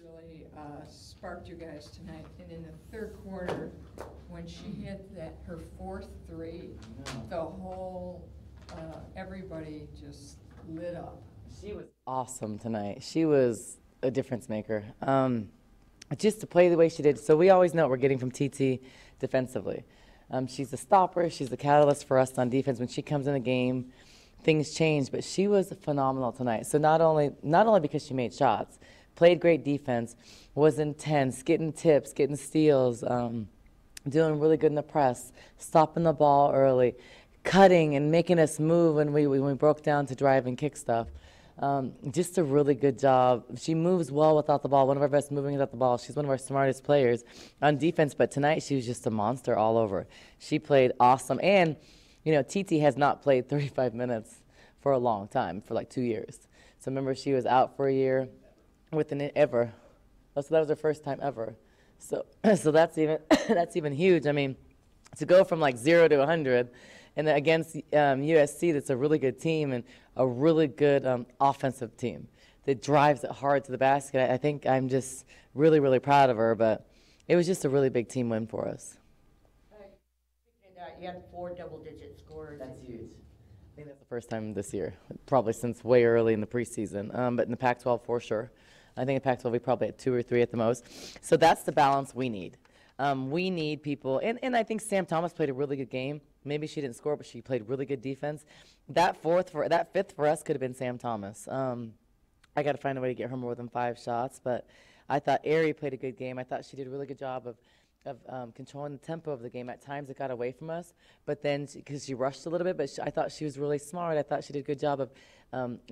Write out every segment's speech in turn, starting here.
really sparked you guys tonight. And in the third quarter, when she hit her fourth three, the whole everybody just lit up. She was awesome tonight. She was a difference maker. Just to play the way she did. So we always know what we're getting from TT defensively. She's a stopper. She's a catalyst for us on defense. When she comes in the game, things change. But she was phenomenal tonight. So not only because she made shots, played great defense, was intense, getting tips, getting steals, doing really good in the press, stopping the ball early, cutting and making us move when we broke down to drive and kick stuff. Just a really good job. She moves well without the ball, one of our best moving without the ball. She's one of our smartest players on defense, but tonight she was just a monster all over. She played awesome. And, you know, TT has not played 35 minutes for a long time, for like 2 years. So remember, she was out for a year ever. Oh, so that was her first time ever. So that's even huge. I mean, to go from like 0 to 100, and then against USC, that's a really good team and a really good offensive team that drives it hard to the basket. I think I'm just really, really proud of her, but it was just a really big team win for us. You had 4 double-digit scores. That's huge. I think that's the first time this year, probably since way early in the preseason, but in the Pac-12 for sure. I think in Pac-12 we probably had 2 or 3 at the most. So that's the balance we need. We need people, and I think Sam Thomas played a really good game. Maybe she didn't score, but she played really good defense. That fifth for us could have been Sam Thomas. I got to find a way to get her more than 5 shots, but I thought Ari played a good game. I thought she did a really good job of controlling the tempo of the game. At times it got away from us, but then because she rushed a little bit, but I thought she was really smart. I thought she did a good job of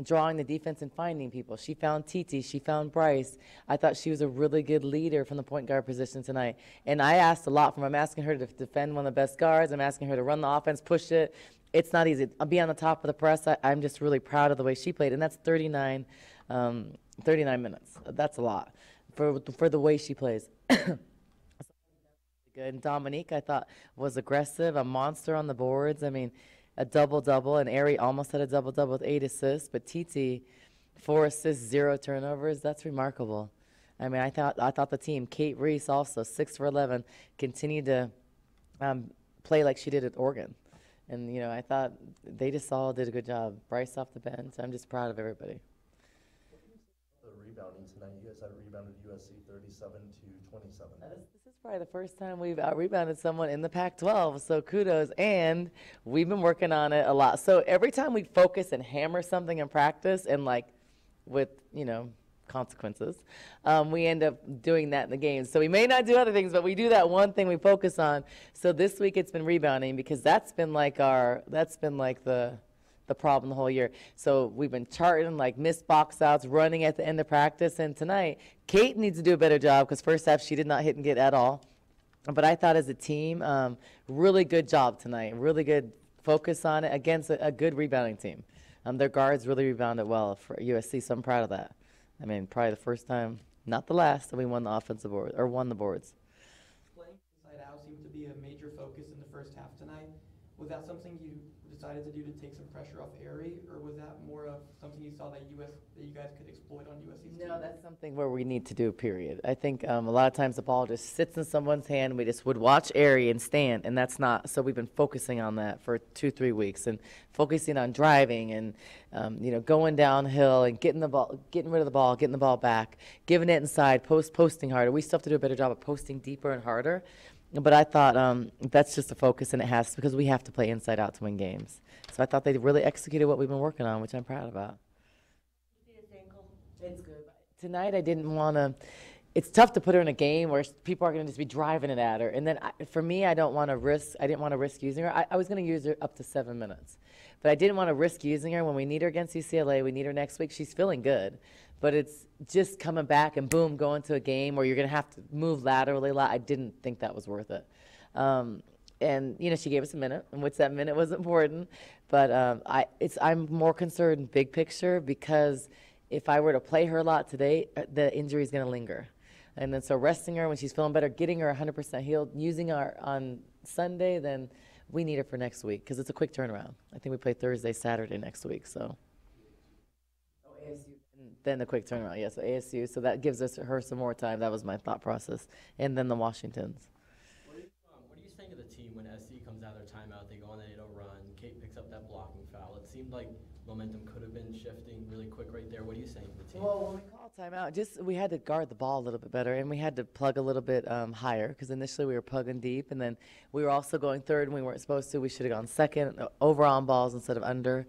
drawing the defense and finding people. She found TT. She found Bryce. I thought she was a really good leader from the point guard position tonight. And I asked a lot from her. I'm asking her to defend one of the best guards. I'm asking her to run the offense, push it. It's not easy. I'll be on the top of the press. I'm just really proud of the way she played. And that's 39 minutes. That's a lot for the way she plays. Good. And Dominique, I thought, was aggressive, a monster on the boards. I mean, a double-double, and Ari almost had a double-double with 8 assists, but TT, 4 assists, 0 turnovers. That's remarkable. I mean, I thought the team, Kate Reese also, 6 for 11, continued to play like she did at Oregon. And, you know, I thought they just all did a good job. Bryce off the bench. I'm just proud of everybody. The rebounding tonight, you guys had rebounded USC 37 to 27. This is probably the first time we've out-rebounded someone in the Pac-12, so kudos. And we've been working on it a lot. So every time we focus and hammer something in practice and, like, with, you know, consequences, we end up doing that in the game. So we may not do other things, but we do that one thing we focus on. So this week it's been rebounding because that's been like the problem the whole year. So we've been charting like missed box outs, running at the end of practice, and tonight Kate needs to do a better job because first half she did not hit and get at all. But I thought as a team, really good job tonight, really good focus on it against a good rebounding team. Their guards really rebounded well for USC, so I'm proud of that. I mean, probably the first time, not the last, that we won the offensive board or won the boards. Playing inside out seemed to be a major focus in the first half tonight. Was that something you decided to do to take some pressure off Ari, or was that more of something you saw that you guys could exploit on USC's team? No, that's something where we need to do, period. I think a lot of times the ball just sits in someone's hand. We just would watch Ari and stand, and that's not. So we've been focusing on that for 2-3 weeks and focusing on driving and, you know, going downhill and getting rid of the ball, getting the ball back, giving it inside, posting harder. We still have to do a better job of posting deeper and harder. But I thought that's just a focus, and it has because we have to play inside out to win games. So I thought they really executed what we've been working on, which I'm proud about. It's good. Tonight I didn't want to. It's tough to put her in a game where people are going to just be driving it at her. And then for me, I didn't want to risk using her. I was going to use her up to 7 minutes. But I didn't want to risk using her when we need her against UCLA. We need her next week. She's feeling good. But it's just coming back and boom, going to a game where you're going to have to move laterally a lot. I didn't think that was worth it. And, you know, she gave us a minute, and which that minute was important. But I'm more concerned big picture because if I were to play her a lot today, the injury is going to linger. And then so resting her when she's feeling better, getting her 100% healed, using her on Sunday, then we need her for next week because it's a quick turnaround. I think we play Thursday, Saturday next week. So. Then the quick turnaround, yeah, so ASU, so that gives her some more time. That was my thought process. And then the Washingtons. What are you saying to the team when SC comes out of their timeout, they go on an 8-0 run, Kate picks up that blocking foul? It seemed like momentum could have been shifting really quick right there. What are you saying to the team? Well, when we called timeout, we had to guard the ball a little bit better, and we had to plug a little bit higher, because initially we were plugging deep, and then we were also going third, and we weren't supposed to. We should have gone second, over on balls instead of under.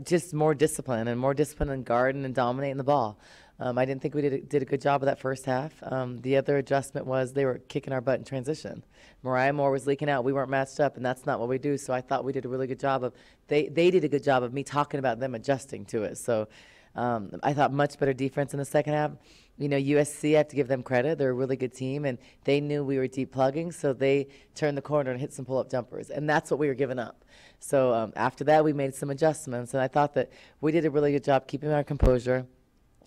Just more discipline in guarding and dominating the ball. I didn't think we did a good job of that first half. The other adjustment was they were kicking our butt in transition. Mariah Moore was leaking out. We weren't matched up, and that's not what we do. So I thought we did a really good job of they did a good job of me talking about them adjusting to it. So I thought much better defense in the second half. You know, USC, I have to give them credit. They're a really good team, and they knew we were deep plugging, so they turned the corner and hit some pull-up jumpers, and that's what we were giving up. So after that, we made some adjustments, and I thought that we did a really good job keeping our composure,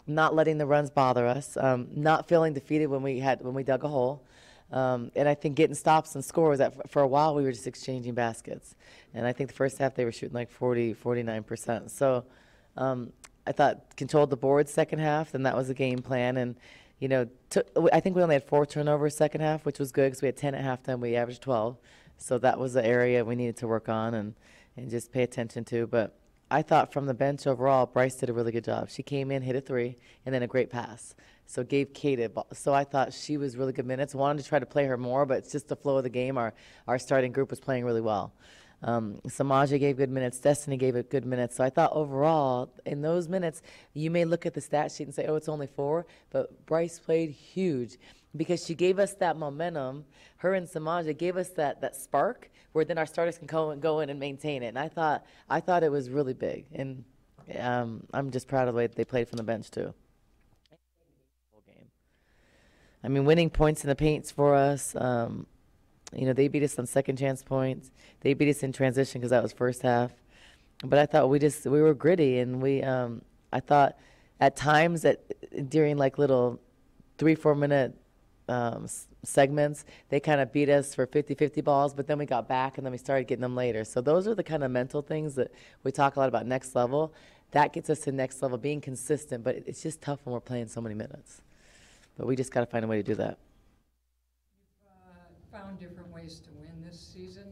not letting the runs bother us, not feeling defeated when we dug a hole, and I think getting stops and scores. For a while, we were just exchanging baskets, and I think the first half they were shooting like 49%. So I thought controlled the board second half, and that was the game plan. And you know, I think we only had 4 turnovers second half, which was good because we had 10 at halftime. We averaged 12, so that was the area we needed to work on and just pay attention to. But I thought from the bench overall, Bryce did a really good job. She came in, hit a 3, and then a great pass. So gave Kate a ball. So I thought she was really good minutes. Wanted to try to play her more, but it's just the flow of the game. Our starting group was playing really well. Samaja gave good minutes. Destiny gave it good minutes. So I thought overall, in those minutes, you may look at the stat sheet and say, oh, it's only 4. But Bryce played huge because she gave us that momentum. Her and Samaja gave us that spark where then our starters can go in and maintain it. And I thought it was really big. And I'm just proud of the way they played from the bench, too. I mean, winning points in the paints for us. You know, they beat us on second chance points. They beat us in transition because that was first half. But I thought we were gritty, and I thought at times during like little 3-4 minute segments, they kind of beat us for 50-50 balls, but then we got back and then we started getting them later. So those are the kind of mental things that we talk a lot about next level. That gets us to next level, being consistent, but it's just tough when we're playing so many minutes. But we just got to find a way to do that. Found different ways to win this season.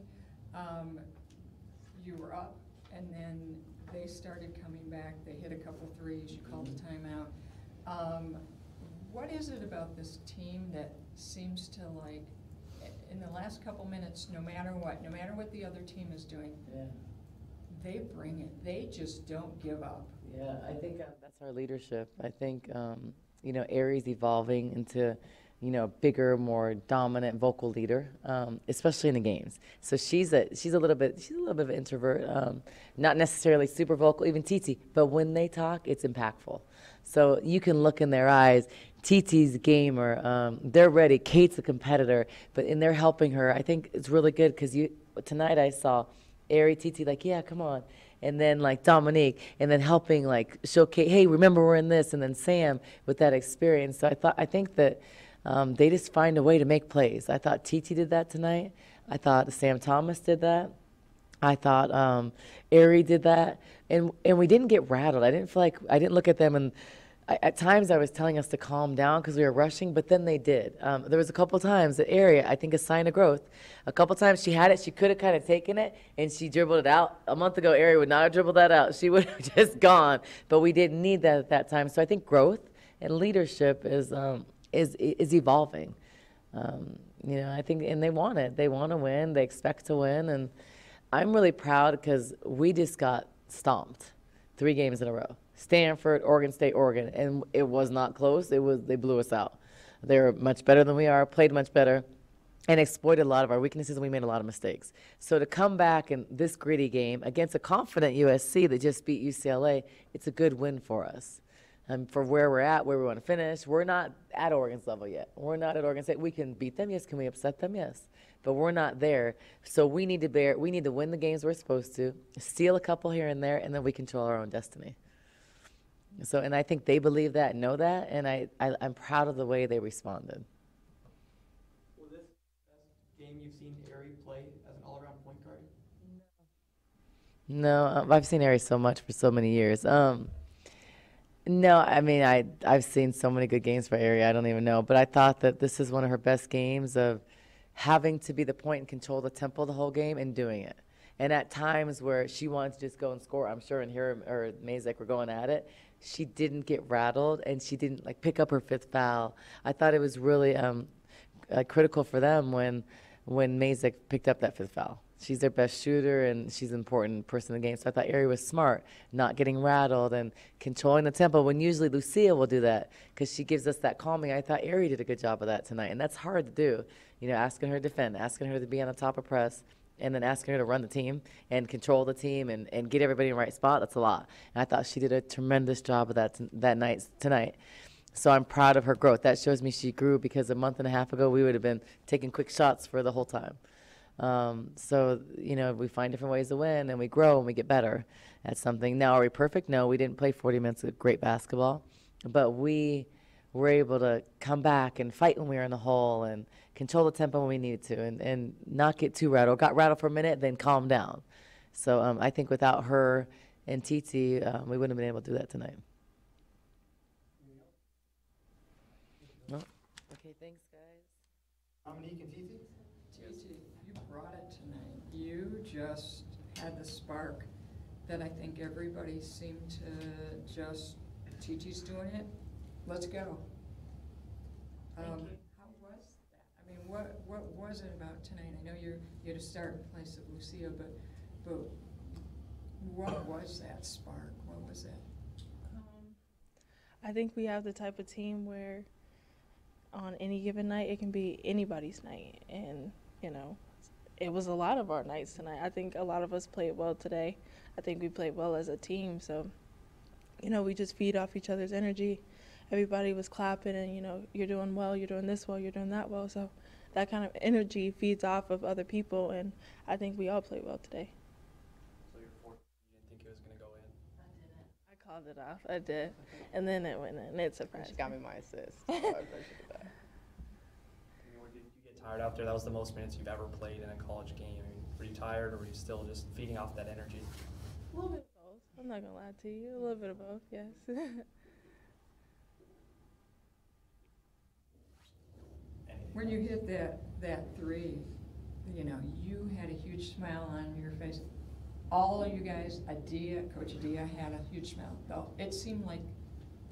You were up, and then they started coming back. They hit a couple threes. You called a timeout. What is it about this team that seems to, like, in the last couple minutes, no matter what the other team is doing, they bring it. They just don't give up. Yeah, I think that's our leadership. I think you know, Aries evolving into, you know, bigger, more dominant vocal leader, especially in the games. So she's a little bit of an introvert, not necessarily super vocal, even Titi. But when they talk, it's impactful. So you can look in their eyes. Titi's a gamer. They're ready. Kate's a competitor, but in they're helping her. I think it's really good because tonight I saw Ari, Titi, like, yeah, come on. And then like Dominique, and then helping like show Kate, hey, remember we're in this, and then Sam with that experience. So I think that they just find a way to make plays. I thought Titi did that tonight. I thought Sam Thomas did that. I thought Ari did that, and we didn't get rattled. I didn't look at them and. At times I was telling us to calm down because we were rushing, but then they did. There was a couple times that Ari, I think a sign of growth. A couple times she had it, she could have kind of taken it, and she dribbled it out. A month ago, Ari would not have dribbled that out. She would have just gone, but we didn't need that at that time. So I think growth and leadership is evolving. You know, I think, and they want it. They want to win. They expect to win, and I'm really proud because we just got stomped 3 games in a row. Stanford, Oregon State, Oregon, and it was not close. They blew us out. They were much better than we are, played much better, and exploited a lot of our weaknesses, and we made a lot of mistakes. So to come back in this gritty game against a confident USC that just beat UCLA, it's a good win for us. For where we're at, where we want to finish, we're not at Oregon's level yet. We're not at Oregon State. We can beat them, yes. Can we upset them, yes. But we're not there. So we need to win the games we're supposed to, steal a couple here and there, and then we control our own destiny. So, and I think they believe that, know that, and I'm proud of the way they responded. Was this the best game you've seen Ari play as an all-around point guard? No, I've seen Ari so much for so many years. No, I mean, I've seen so many good games for Ari, I don't even know. But I thought that this is one of her best games of having to be the point and control the tempo the whole game and doing it. And at times where she wanted to just go and score, I'm sure, and her or Mazek were going at it, she didn't get rattled and she didn't like pick up her fifth foul. I thought it was really critical for them when Mazek picked up that fifth foul. She's their best shooter, and she's an important person in the game. So I thought Ari was smart, not getting rattled and controlling the tempo, when usually Lucia will do that because she gives us that calming. I thought Ari did a good job of that tonight, and that's hard to do. You know, asking her to defend, asking her to be on the top of press, and then asking her to run the team and control the team and get everybody in the right spot. That's a lot. And I thought she did a tremendous job of that tonight. So I'm proud of her growth. That shows me she grew, because a month and a half ago we would have been taking quick shots for the whole time. So, you know, we find different ways to win, and we grow and we get better at something. Now, are we perfect? No, we didn't play 40 minutes of great basketball, but we were able to come back and fight when we were in the hole and control the tempo when we needed to, and not get too rattled. Got rattled for a minute, then calm down. So I think without her and Titi, we wouldn't have been able to do that tonight. No? Okay, thanks, guys. Dominique and Titi? Titi, you brought it tonight. You just had the spark that I think everybody seemed to just, Titi's doing it, let's go. Thank you. How was that? I mean, what was it about tonight? I know you had to start in place of Lucia, but what was that spark? What was that? I think we have the type of team where on any given night, it can be anybody's night. And, you know, it was a lot of our nights tonight. I think a lot of us played well today. I think we played well as a team. So, you know, we just feed off each other's energy. Everybody was clapping and, you know, you're doing well, you're doing this well, you're doing that well. So that kind of energy feeds off of other people. And I think we all played well today. So your fourth, you didn't think it was going to go in? I called it off. I did. And then it went in. It surprised She me. got me my assist. So I appreciate that. Did you get tired out there? That was the most minutes you've ever played in a college game. I mean, were you tired, or were you still just feeding off that energy? A little bit of both. I'm not going to lie to you. A little bit of both, yes. When you hit that three, you know, you had a huge smile on your face. All of you guys, Coach Adia had a huge smile. Though it seemed like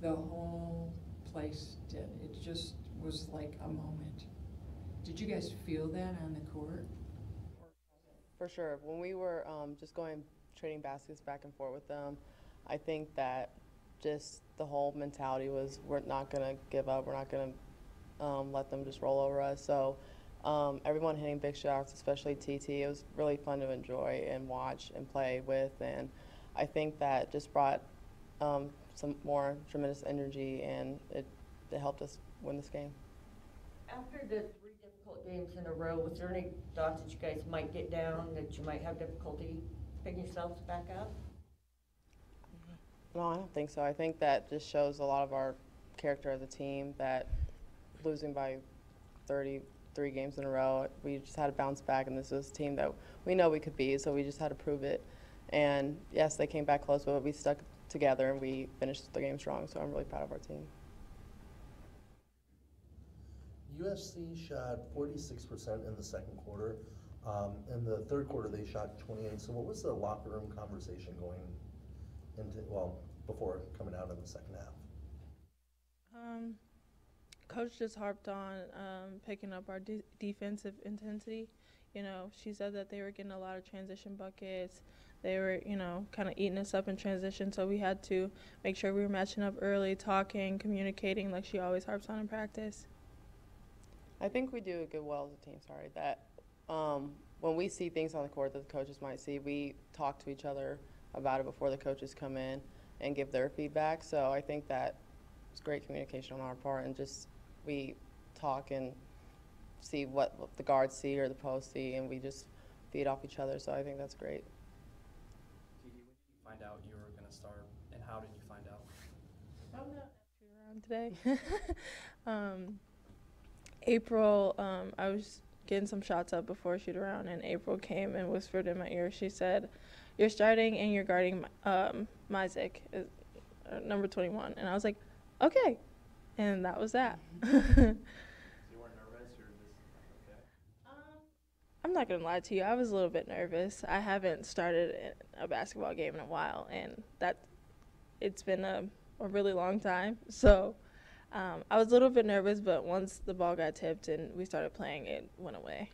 the whole place did. It just was like a moment. Did you guys feel that on the court? For sure. When we were just trading baskets back and forth with them, I think that just the whole mentality was, we're not going to give up. We're not going to let them just roll over us. So everyone hitting big shots, especially TT, it was really fun to enjoy and watch and play with. And I think that just brought some more tremendous energy, and it helped us win this game. After the 3 difficult games in a row, was there any thoughts that you guys might get down, that you might have difficulty picking yourselves back up? No, I don't think so. I think that just shows a lot of our character as a team, that losing by 33 games in a row, we just had to bounce back, and this was a team that we know we could beat, so we just had to prove it. And yes, they came back close, but we stuck together and we finished the game strong, so I'm really proud of our team. USC shot 46% in the second quarter. In the third quarter, they shot 28%. So what was the locker room conversation going into, well, before coming out in the second half? Coach just harped on picking up our defensive intensity. You know, she said that they were getting a lot of transition buckets. They were, you know, kind of eating us up in transition, so we had to make sure we were matching up early, talking, communicating like she always harps on in practice. I think we do a good well as a team, that when we see things on the court that the coaches might see, we talk to each other about it before the coaches come in and give their feedback. So I think that it's great communication on our part, and just we talk and see what the guards see or the posts see, and we just feed off each other. So I think that's great. When did you find out you were going to start, and how did you find out? Around today. April, I was getting some shots up before shoot around, and April came and whispered in my ear. She said, "You're starting and you're guarding Mazek." number 21. And I was like, okay. And that was that. You weren't nervous or just okay? I'm not going to lie to you. I was a little bit nervous. I haven't started a basketball game in a while, and it's been a really long time. So I was a little bit nervous, but once the ball got tipped and we started playing, it went away.